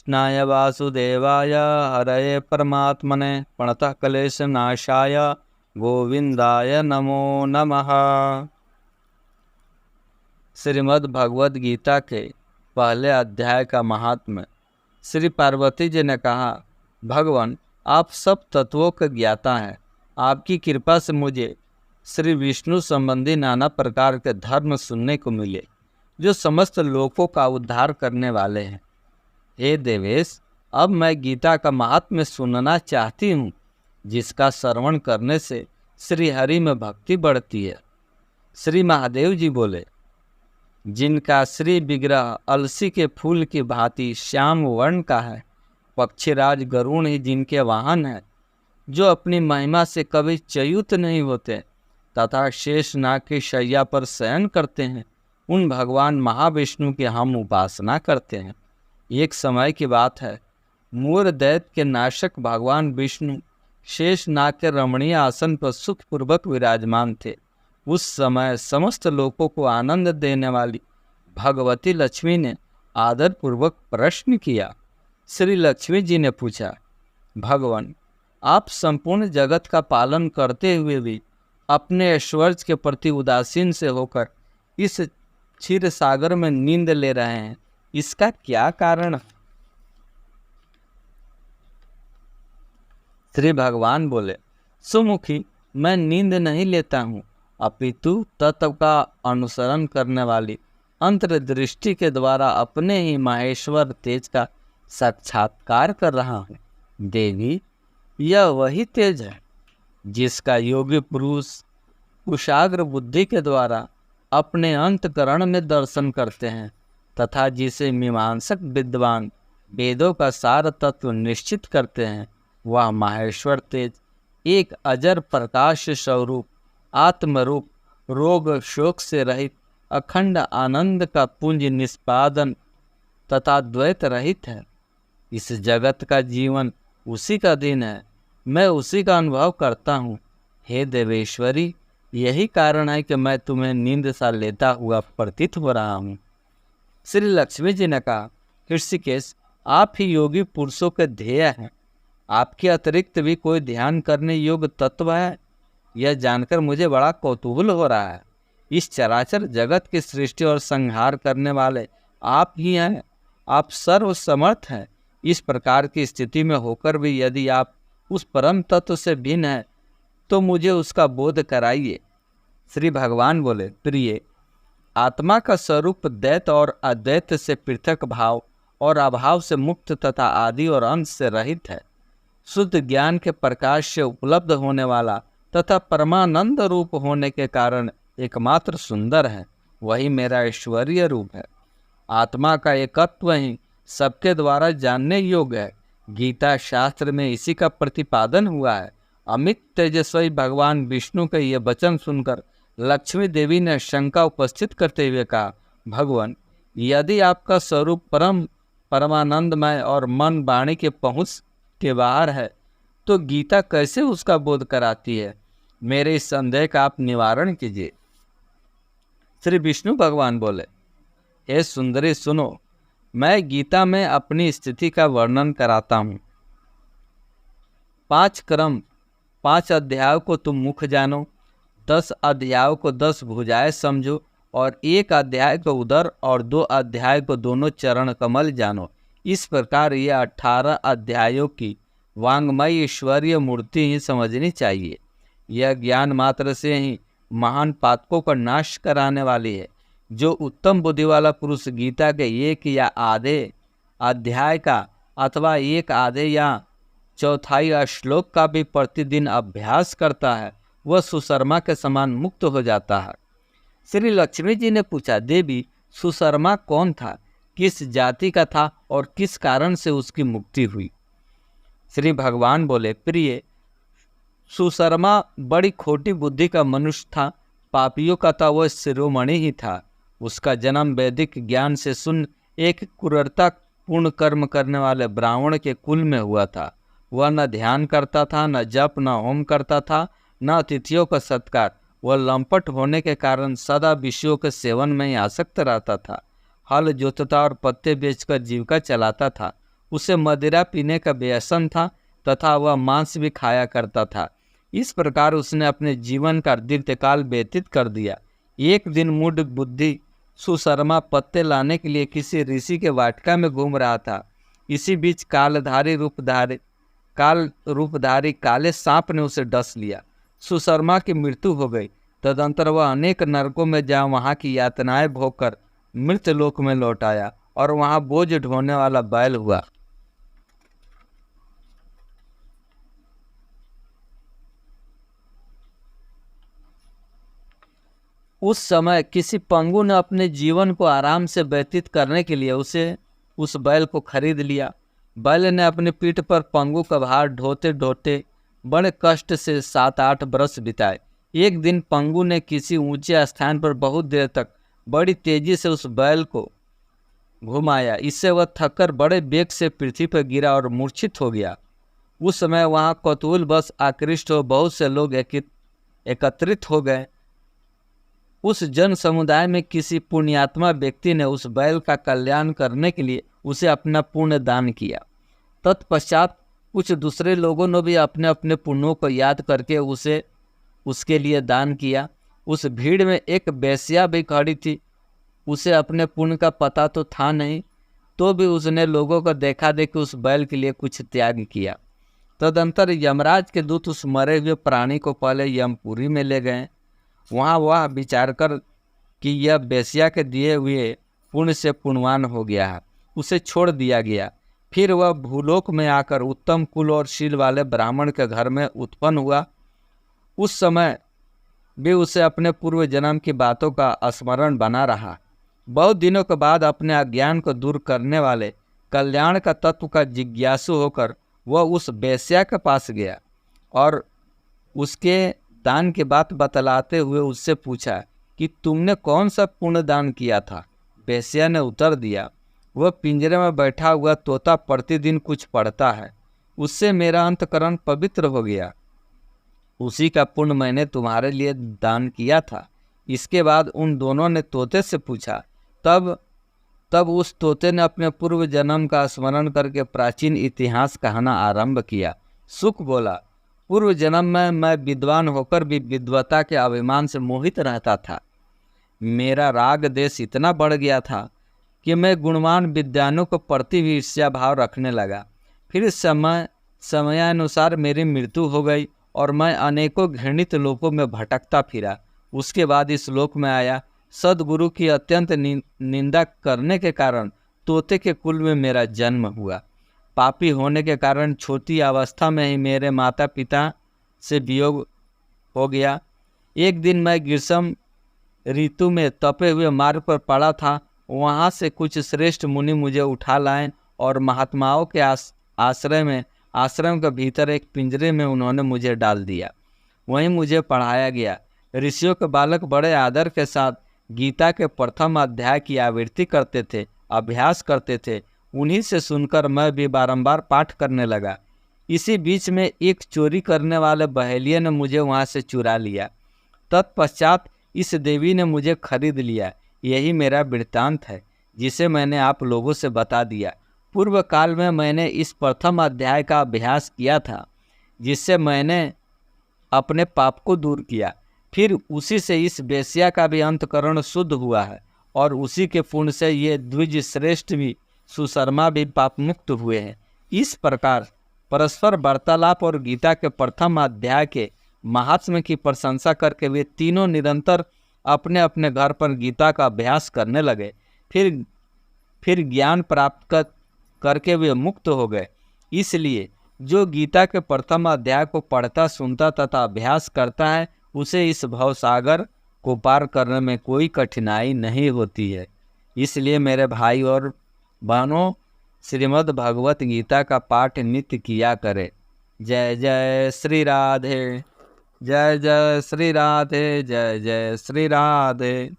कृष्णाय वासुदेवाय हरये परमात्मने प्रणतः क्लेशनाशाय गोविंदाय नमो नमः। श्रीमद् भगवद गीता के पहले अध्याय का महात्म्य। श्री पार्वती जी ने कहा, भगवान आप सब तत्वों के ज्ञाता हैं। आपकी कृपा से मुझे श्री विष्णु संबंधी नाना प्रकार के धर्म सुनने को मिले जो समस्त लोकों का उद्धार करने वाले हैं। हे देवेश, अब मैं गीता का महात्म्य सुनना चाहती हूँ, जिसका श्रवण करने से श्री हरि में भक्ति बढ़ती है। श्री महादेव जी बोले, जिनका श्री विग्रह अलसी के फूल की भांति श्याम वर्ण का है, पक्षीराज गरुण ही जिनके वाहन है, जो अपनी महिमा से कभी च्युत नहीं होते तथा शेष नाग की शैया पर शयन करते हैं, उन भगवान महाविष्णु की हम उपासना करते हैं। एक समय की बात है, मूर दैत्य के नाशक भगवान विष्णु शेष नाग के रमणीय आसन पर सुखपूर्वक विराजमान थे। उस समय समस्त लोगों को आनंद देने वाली भगवती लक्ष्मी ने आदरपूर्वक प्रश्न किया। श्री लक्ष्मी जी ने पूछा, भगवान आप संपूर्ण जगत का पालन करते हुए भी अपने ऐश्वर्य के प्रति उदासीन से होकर इस क्षीर सागर में नींद ले रहे हैं, इसका क्या कारण? श्री भगवान बोले, सुमुखी मैं नींद नहीं लेता हूँ, अपितु तत्व का अनुसरण करने वाली अंतर्दृष्टि के द्वारा अपने ही माहेश्वर तेज का साक्षात्कार कर रहा हूँ। देवी, यह वही तेज है जिसका योगी पुरुष कुशाग्र बुद्धि के द्वारा अपने अंतकरण में दर्शन करते हैं तथा जिसे मीमांसक विद्वान वेदों का सार तत्व निश्चित करते हैं। वह माहेश्वर तेज एक अजर प्रकाश स्वरूप आत्मरूप रोग शोक से रहित अखंड आनंद का पुंज निष्पादन तथा द्वैत रहित है। इस जगत का जीवन उसी का दिन है, मैं उसी का अनुभव करता हूँ। हे देवेश्वरी, यही कारण है कि मैं तुम्हें नींद सा लेता हुआ प्रतीत हो रहा हूँ। श्री लक्ष्मी जी ने कहा, ऋषिकेश आप ही योगी पुरुषों के ध्येय हैं। आपके अतिरिक्त भी कोई ध्यान करने योग्य तत्व है? यह जानकर मुझे बड़ा कौतूहल हो रहा है। इस चराचर जगत की सृष्टि और संहार करने वाले आप ही हैं। आप सर्व समर्थ हैं। इस प्रकार की स्थिति में होकर भी यदि आप उस परम तत्व से भिन्न हैं तो मुझे उसका बोध कराइए। श्री भगवान बोले, प्रिय, आत्मा का स्वरूप दैत और अद्वैत से पृथक भाव और अभाव से मुक्त तथा आदि और अंत से रहित है। शुद्ध ज्ञान के प्रकाश से उपलब्ध होने वाला तथा परमानंद रूप होने के कारण एकमात्र सुंदर है। वही मेरा ऐश्वर्य रूप है। आत्मा का एकत्व ही सबके द्वारा जानने योग्य है। गीता शास्त्र में इसी का प्रतिपादन हुआ है। अमित तेजस्वी भगवान विष्णु के ये वचन सुनकर लक्ष्मी देवी ने शंका उपस्थित करते हुए कहा, भगवान यदि आपका स्वरूप परमानंदमय और मन वाणी के पहुँच के बाहर है तो गीता कैसे उसका बोध कराती है? मेरे इस संदेह का आप निवारण कीजिए। श्री विष्णु भगवान बोले, हे सुंदरी सुनो, मैं गीता में अपनी स्थिति का वर्णन कराता हूँ। 5 क्रम 5 अध्यायों को तुम मुख जानो, 10 अध्यायों को 10 भुजाएं समझो और 1 अध्याय को उदर और 2 अध्याय को दोनों चरण कमल जानो। इस प्रकार ये 18 अध्यायों की वांग्मय ईश्वरीय मूर्ति ही समझनी चाहिए। यह ज्ञान मात्र से ही महान पातकों का नाश कराने वाली है। जो उत्तम बुद्धि वाला पुरुष गीता के 1 या आधे अध्याय का अथवा 1 आधे या चौथाई श्लोक का भी प्रतिदिन अभ्यास करता है, वह सुशर्मा के समान मुक्त हो जाता है। श्री लक्ष्मी जी ने पूछा, देवी सुशर्मा कौन था, किस जाति का था और किस कारण से उसकी मुक्ति हुई? श्री भगवान बोले, प्रिय, सुशर्मा बड़ी खोटी बुद्धि का मनुष्य था। पापियों का था वह शिरोमणि ही था। उसका जन्म वैदिक ज्ञान से शून्य एक क्रूरता पूर्ण कर्म करने वाले ब्राह्मण के कुल में हुआ था। वह न ध्यान करता था, न जप, न होम करता था, न अतिथियों का सत्कार। वह लंपट होने के कारण सदा विषयों के सेवन में ही आसक्त रहता था। हल जोतता और पत्ते बेचकर जीविका चलाता था। उसे मदिरा पीने का व्यसन था तथा वह मांस भी खाया करता था। इस प्रकार उसने अपने जीवन का दीर्घकाल व्यतीत कर दिया। एक दिन मूढ़ बुद्धि सुशर्मा पत्ते लाने के लिए किसी ऋषि के वाटिका में घूम रहा था। इसी बीच काल रूपधारी काले सांप ने उसे डस लिया। सुशर्मा की मृत्यु हो गई। तदंतर वह अनेक नरकों में जा वहाँ की यातनाएं भोगकर मृत लोक में लौट आया और वहाँ बोझ ढोने वाला बैल हुआ। उस समय किसी पंगु ने अपने जीवन को आराम से व्यतीत करने के लिए उस बैल को खरीद लिया। बैल ने अपनी पीठ पर पंगु का भार ढोते ढोते बड़े कष्ट से 7-8 बरस बिताए। एक दिन पंगु ने किसी ऊंचे स्थान पर बहुत देर तक बड़ी तेजी से उस बैल को घुमाया। इससे वह थककर बड़े वेग से पृथ्वी पर गिरा और मूर्छित हो गया। उस समय वहां कौतूहल बस आकृष्ट हो बहुत से लोग एकत्रित हो गए। उस जन समुदाय में किसी पुण्यात्मा व्यक्ति ने उस बैल का कल्याण करने के लिए उसे अपना पुण्य दान किया। तत्पश्चात कुछ दूसरे लोगों ने भी अपने अपने पुण्यों को याद करके उसके लिए दान किया। उस भीड़ में एक वेश्या भी खड़ी थी। उसे अपने पुण्य का पता तो था नहीं, तो भी उसने लोगों को देखा देखी उस बैल के लिए कुछ त्याग किया। तदंतर यमराज के दूत उस मरे हुए प्राणी को पहले यमपुरी में ले गए। वहाँ वह विचार कर कि यह वेश्या के दिए हुए पुण्य से पुण्यवान हो गया है, उसे छोड़ दिया गया। फिर वह भूलोक में आकर उत्तम कुल और शील वाले ब्राह्मण के घर में उत्पन्न हुआ। उस समय भी उसे अपने पूर्व जन्म की बातों का स्मरण बना रहा। बहुत दिनों के बाद अपने अज्ञान को दूर करने वाले कल्याण का तत्व का जिज्ञासु होकर वह उस वेश्या के पास गया और उसके दान की बात बतलाते हुए उससे पूछा कि तुमने कौन सा पुण्य दान किया था। वेश्या ने उत्तर दिया, वह पिंजरे में बैठा हुआ तोता प्रतिदिन कुछ पढ़ता है, उससे मेरा अंतकरण पवित्र हो गया। उसी का पुण्य मैंने तुम्हारे लिए दान किया था। इसके बाद उन दोनों ने तोते से पूछा। तब उस तोते ने अपने पूर्व जन्म का स्मरण करके प्राचीन इतिहास कहना आरंभ किया। सुख बोला, पूर्व जन्म में मैं विद्वान होकर भी विद्वता के अभिमान से मोहित रहता था। मेरा राग देश इतना बढ़ गया था कि मैं गुणवान विद्वानों को प्रति भी ईर्ष्या भाव रखने लगा। फिर समयानुसार मेरी मृत्यु हो गई और मैं अनेकों घृणित लोकों में भटकता फिरा। उसके बाद इस लोक में आया। सदगुरु की अत्यंत निंदा करने के कारण तोते के कुल में मेरा जन्म हुआ। पापी होने के कारण छोटी अवस्था में ही मेरे माता पिता से वियोग हो गया। एक दिन मैं ग्रीष्म ऋतु में तपे हुए मार्ग पर पड़ा था। वहाँ से कुछ श्रेष्ठ मुनि मुझे उठा लाए और महात्माओं के आश्रम के भीतर एक पिंजरे में उन्होंने मुझे डाल दिया। वहीं मुझे पढ़ाया गया। ऋषियों के बालक बड़े आदर के साथ गीता के प्रथम अध्याय की आवृत्ति करते थे, अभ्यास करते थे। उन्हीं से सुनकर मैं भी बारंबार पाठ करने लगा। इसी बीच में एक चोरी करने वाले बहेलिये ने मुझे वहाँ से चुरा लिया। तत्पश्चात इस देवी ने मुझे खरीद लिया। यही मेरा वृत्तांत है जिसे मैंने आप लोगों से बता दिया। पूर्व काल में मैंने इस प्रथम अध्याय का अभ्यास किया था, जिससे मैंने अपने पाप को दूर किया। फिर उसी से इस वेश्या का भी अंतकरण शुद्ध हुआ है और उसी के पुण्य से ये द्विज श्रेष्ठ भी सुशर्मा भी पाप मुक्त हुए हैं। इस प्रकार परस्पर वार्तालाप और गीता के प्रथम अध्याय के महात्म्य की प्रशंसा करके वे तीनों निरंतर अपने अपने घर पर गीता का अभ्यास करने लगे। फिर ज्ञान प्राप्त करके वे मुक्त हो गए। इसलिए जो गीता के प्रथम अध्याय को पढ़ता, सुनता तथा अभ्यास करता है, उसे इस भवसागर को पार करने में कोई कठिनाई नहीं होती है। इसलिए मेरे भाई और बहनों, श्रीमद् भगवत गीता का पाठ नित्य किया करें। जय जय श्री राधे, जय जय श्री राधे, जय जय श्री राधे।